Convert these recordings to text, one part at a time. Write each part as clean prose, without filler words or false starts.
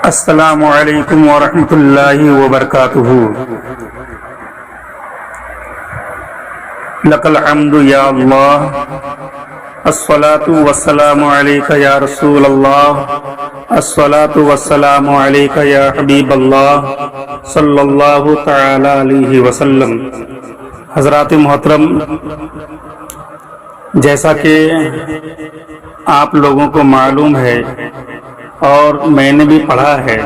السلام علیکم ورحمۃ اللہ وبرکاتہ۔ لک الحمد یا اللہ، الصلاۃ والسلام علیک یا رسول اللہ، الصلاۃ والسلام علیک یا حبیب اللہ صلی اللہ تعالی علیہ وسلم۔ حضرات محترم، جیسا کہ آپ لوگوں کو معلوم ہے اور میں نے بھی پڑھا ہے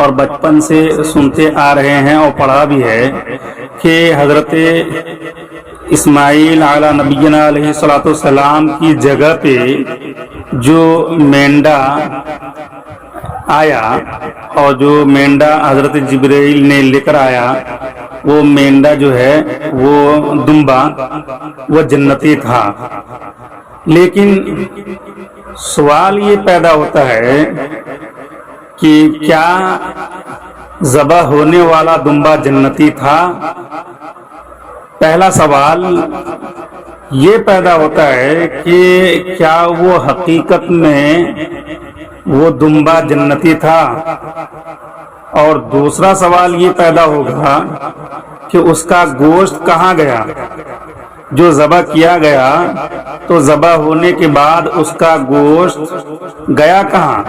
اور بچپن سے سنتے آ رہے ہیں اور پڑھا بھی ہے کہ حضرت اسماعیل علی نبینا علیہ الصلوۃ والسلام کی جگہ پہ جو مینڈا آیا اور جو مینڈا حضرت جبرائیل نے لے کر آیا، وہ مینڈا جو ہے وہ دمبا وہ جنتی تھا۔ لیکن سوال یہ پیدا ہوتا ہے کہ کیا ذبح ہونے والا دمبا جنتی تھا؟ پہلا سوال یہ پیدا ہوتا ہے کہ کیا وہ حقیقت میں وہ دمبا جنتی تھا؟ اور دوسرا سوال یہ پیدا ہوگا کہ اس کا گوشت کہاں گیا؟ جو ذبح کیا گیا تو ذبح ہونے کے بعد اس کا گوشت گیا کہاں؟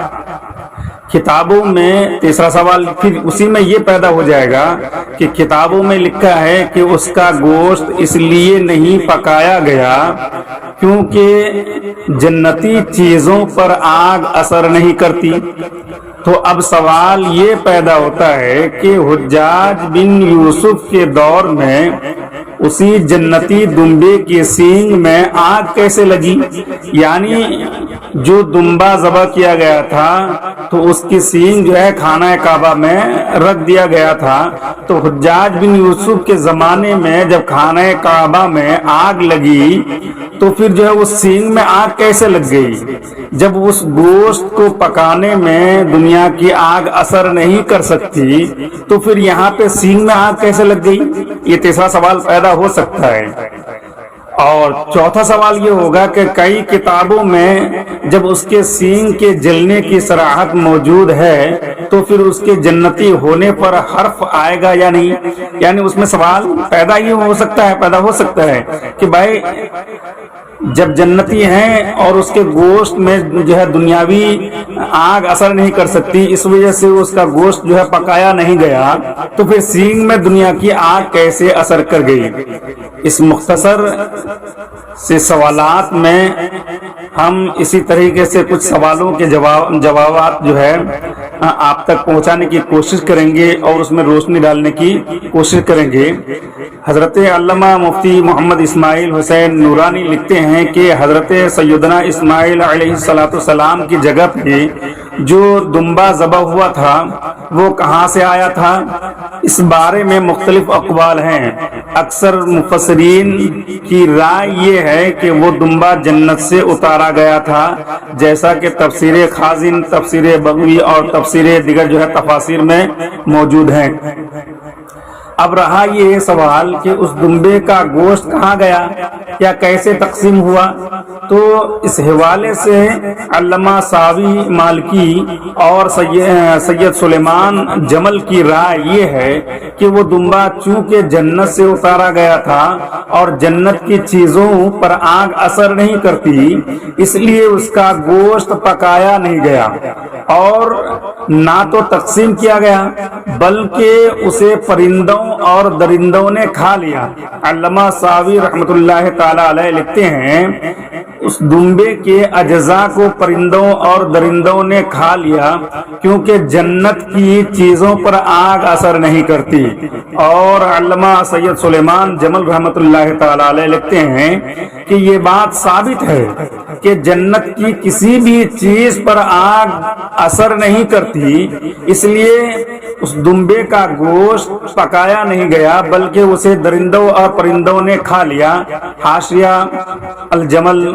کتابوں میں تیسرا سوال پھر اسی میں یہ پیدا ہو جائے گا کہ کتابوں میں لکھا ہے کہ اس کا گوشت اس لیے نہیں پکایا گیا کیونکہ جنتی چیزوں پر آگ اثر نہیں کرتی۔ تو اب سوال یہ پیدا ہوتا ہے کہ حجاج بن یوسف کے دور میں اسی جنتی دمبے کے سینگ میں آگ کیسے لگی؟ یعنی جو دمبا ذبح کیا گیا تھا تو اس کی سینگ جو ہے خانہ کعبہ میں رکھ دیا گیا تھا، تو حجاج بن یوسف کے زمانے میں جب خانہ کعبہ میں آگ لگی تو پھر جو ہے اس سینگ میں آگ کیسے لگ گئی؟ جب اس گوشت کو پکانے میں دنیا کی آگ اثر نہیں کر سکتی تو پھر یہاں پہ سینگ میں آگ کیسے لگ گئی؟ یہ تیسرا سوال پیدا ہو سکتا ہے۔ اور چوتھا سوال یہ ہوگا کہ کئی کتابوں میں جب اس کے سینگ کے جلنے کی صراحت موجود ہے تو پھر اس کے جنتی ہونے پر حرف آئے گا یا نہیں؟ یعنی اس میں سوال پیدا ہو سکتا ہے کہ بھائی جب جنتی ہیں اور اس کے گوشت میں جو ہے دنیاوی آگ اثر نہیں کر سکتی، اس وجہ سے اس کا گوشت جو ہے پکایا نہیں گیا، تو پھر سینگ میں دنیا کی آگ کیسے اثر کر گئی؟ اس مختصر سے سوالات میں ہم اسی طریقے سے کچھ سوالوں کے جوابات جو ہے آپ تک پہنچانے کی کوشش کریں گے اور اس میں روشنی ڈالنے کی کوشش کریں گے۔ حضرت علامہ مفتی محمد اسماعیل حسین نورانی لکھتے ہیں کہ حضرت سیدنا اسماعیل علیہ الصلوۃ والسلام کی جگہ پہ جو دمبا ذبح ہوا تھا وہ کہاں سے آیا تھا؟ اس بارے میں مختلف اقوال ہیں۔ اکثر مفسرین کی رائے یہ ہے کہ وہ دمبا جنت سے اتارا گیا تھا، جیسا کہ تفسیر خازن، تفسیر بغوی اور تفسیر دیگر جو ہے تفاسیر میں موجود ہیں۔ اب رہا یہ سوال کہ اس دمبے کا گوشت کہاں گیا یا کیسے تقسیم ہوا، تو اس حوالے سے علامہ ساوی مالکی اور سید سلیمان جمل کی رائے یہ ہے کہ وہ دمبا چونکہ جنت سے اتارا گیا تھا اور جنت کی چیزوں پر آگ اثر نہیں کرتی، اس لیے اس کا گوشت پکایا نہیں گیا اور نہ تو تقسیم کیا گیا بلکہ اسے پرندوں اور درندوں نے کھا لیا۔ علامہ ساوی رحمۃ اللہ تعالی علیہ لکھتے ہیں اس دمبے کے اجزاء کو پرندوں اور درندوں نے کھا لیا کیونکہ جنت کی چیزوں پر آگ اثر نہیں کرتی۔ اور علامہ سید سلیمان جمل رحمۃ اللہ تعالی علیہ لکھتے ہیں کہ یہ بات ثابت ہے کہ جنت کی کسی بھی چیز پر آگ اثر نہیں کرتی، اس لیے اس دمبے کا گوشت پکایا نہیں گیا بلکہ اسے درندوں اور پرندوں نے کھا لیا۔ حاشیہ الجمل